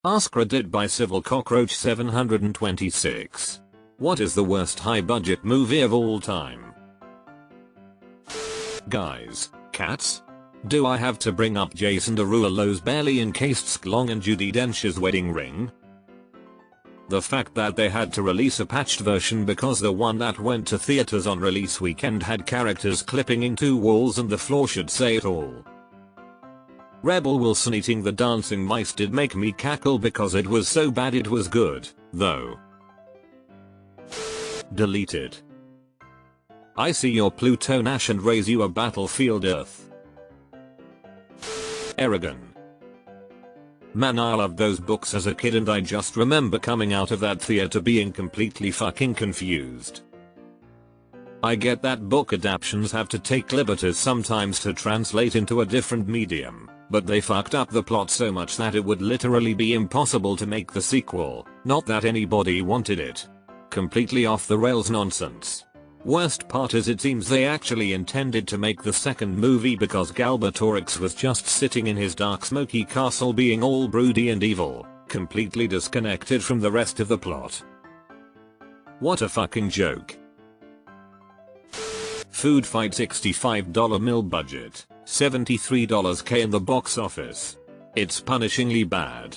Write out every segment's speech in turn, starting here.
AskReddit by Civil Cockroach 726. What is the worst high-budget movie of all time? Guys, cats? Do I have to bring up Jason Derulo's barely encased Sklong and Judi Dench's wedding ring? The fact that they had to release a patched version because the one that went to theaters on release weekend had characters clipping into walls and the floor should say it all. Rebel Wilson eating the dancing mice did make me cackle because it was so bad it was good, though. Deleted. I see your Pluto Nash and raise you a battlefield Earth. Eragon. Man, I loved those books as a kid and I just remember coming out of that theater being completely fucking confused. I get that book adaptions have to take liberties sometimes to translate into a different medium, but they fucked up the plot so much that it would literally be impossible to make the sequel, not that anybody wanted it. Completely off the rails nonsense. Worst part is it seems they actually intended to make the second movie because Galbatorix was just sitting in his dark smoky castle being all broody and evil, completely disconnected from the rest of the plot. What a fucking joke. Food Fight $65 mil budget, $73K in the box office. It's punishingly bad.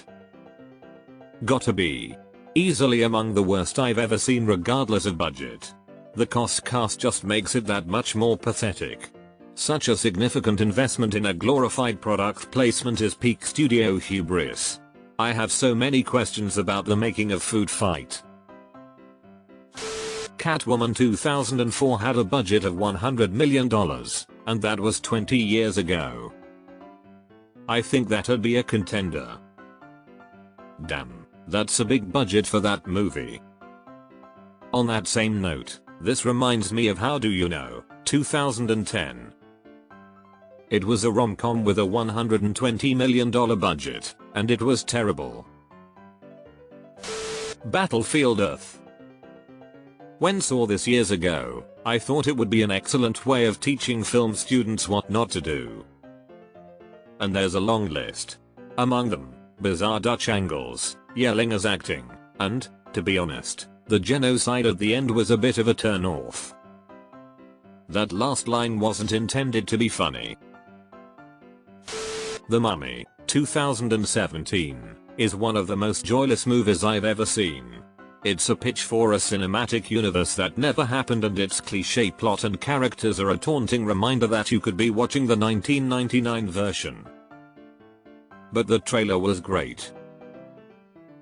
Gotta be. Easily among the worst I've ever seen regardless of budget. The cost cast just makes it that much more pathetic. Such a significant investment in a glorified product placement is peak studio hubris. I have so many questions about the making of Food Fight. Catwoman 2004 had a budget of $100 million, and that was 20 years ago. I think that'd be a contender. Damn, that's a big budget for that movie. On that same note, this reminds me of How Do You Know, 2010. It was a rom-com with a $120 million budget, and it was terrible. Battlefield Earth. When saw this years ago, I thought it would be an excellent way of teaching film students what not to do. And there's a long list. Among them, bizarre Dutch angles, yelling as acting, and, to be honest, the genocide at the end was a bit of a turn off. That last line wasn't intended to be funny. The Mummy, 2017, is one of the most joyless movies I've ever seen. It's a pitch for a cinematic universe that never happened and its cliché plot and characters are a taunting reminder that you could be watching the 1999 version. But the trailer was great.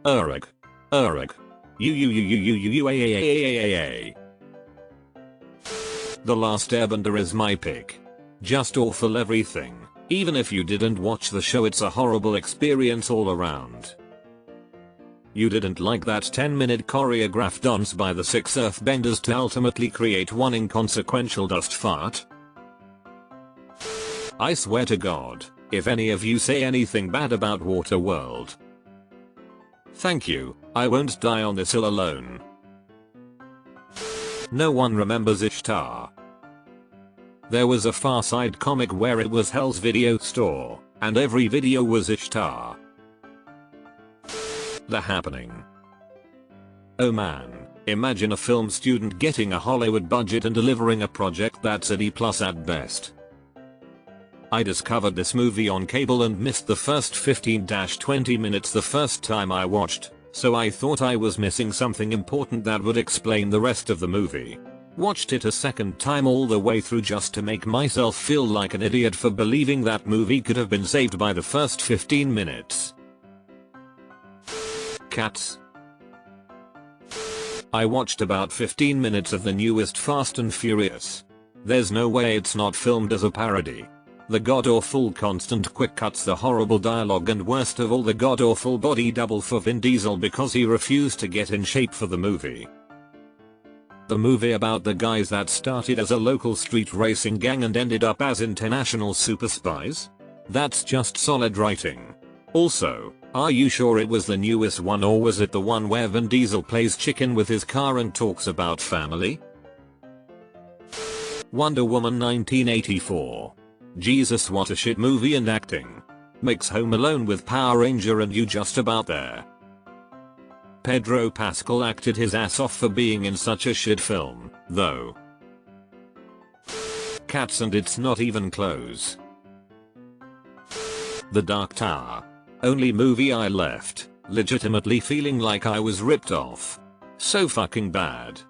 Urg. The Last Airbender is my pick. Just awful everything. Even if you didn't watch the show, it's a horrible experience all around. You didn't like that 10-minute choreographed dance by the 6 earthbenders to ultimately create one inconsequential dust fart? I swear to God, if any of you say anything bad about Waterworld, thank you, I won't die on this hill alone. No one remembers Ishtar. There was a Far Side comic where it was Hell's Video Store, and every video was Ishtar. The Happening. Oh man, imagine a film student getting a Hollywood budget and delivering a project that's a D+ at best. I discovered this movie on cable and missed the first 15-20 minutes the first time I watched, so I thought I was missing something important that would explain the rest of the movie. Watched it a second time all the way through just to make myself feel like an idiot for believing that movie could have been saved by the first 15 minutes. Cats. I watched about 15 minutes of the newest Fast and Furious. There's no way it's not filmed as a parody. The god-awful constant quick cuts, the horrible dialogue, and worst of all, the god-awful body double for Vin Diesel because he refused to get in shape for the movie. The movie about the guys that started as a local street racing gang and ended up as international super spies? That's just solid writing. Also, are you sure it was the newest one, or was it the one where Vin Diesel plays chicken with his car and talks about family? Wonder Woman 1984. Jesus, what a shit movie and acting. Mix Home Alone with Power Ranger and you just about there. Pedro Pascal acted his ass off for being in such a shit film, though. Cats and it's not even close. The Dark Tower. Only movie I left, legitimately feeling like I was ripped off. So fucking bad.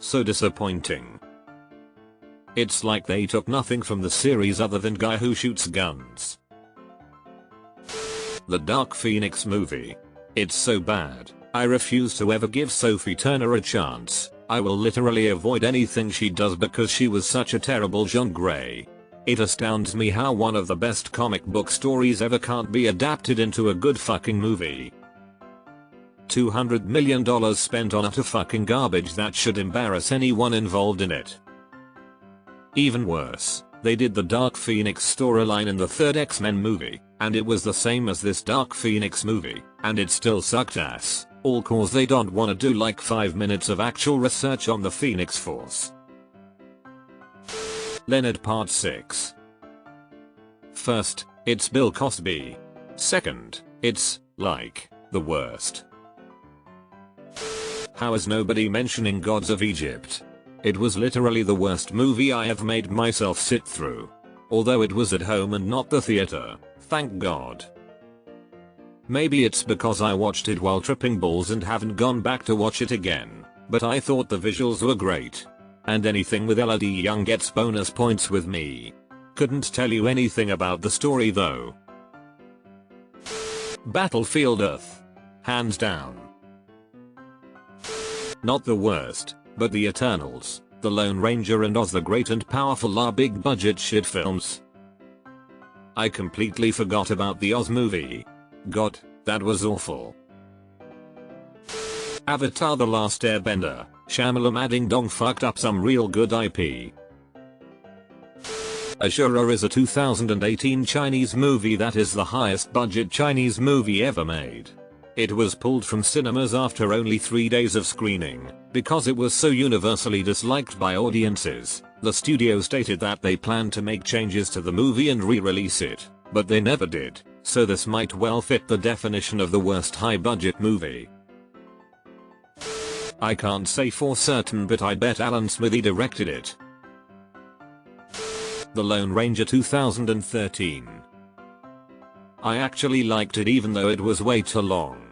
So disappointing. It's like they took nothing from the series other than guy who shoots guns. The Dark Phoenix movie. It's so bad, I refuse to ever give Sophie Turner a chance. I will literally avoid anything she does because she was such a terrible Jean Grey. It astounds me how one of the best comic book stories ever can't be adapted into a good fucking movie. $200 million spent on utter fucking garbage that should embarrass anyone involved in it. Even worse, they did the Dark Phoenix storyline in the third X-Men movie, and it was the same as this Dark Phoenix movie, and it still sucked ass, all cause they don't wanna do like 5 minutes of actual research on the Phoenix Force. Leonard Part 6. First, it's Bill Cosby. Second, it's, like, the worst. How is nobody mentioning Gods of Egypt? It was literally the worst movie I have made myself sit through. Although it was at home and not the theater, thank God. Maybe it's because I watched it while tripping balls and haven't gone back to watch it again, but I thought the visuals were great. And anything with Elodie Young gets bonus points with me. Couldn't tell you anything about the story though. Battlefield Earth. Hands down. Not the worst, but the Eternals, The Lone Ranger and Oz the Great and Powerful are big budget shit films. I completely forgot about the Oz movie. God, that was awful. Avatar The Last Airbender. Shyamalan Ding Dong fucked up some real good IP. Ashura is a 2018 Chinese movie that is the highest budget Chinese movie ever made. It was pulled from cinemas after only 3 days of screening, because it was so universally disliked by audiences. The studio stated that they planned to make changes to the movie and re-release it, but they never did, so this might well fit the definition of the worst high-budget movie. I can't say for certain but I bet Alan Smithee directed it. The Lone Ranger 2013. I actually liked it even though it was way too long.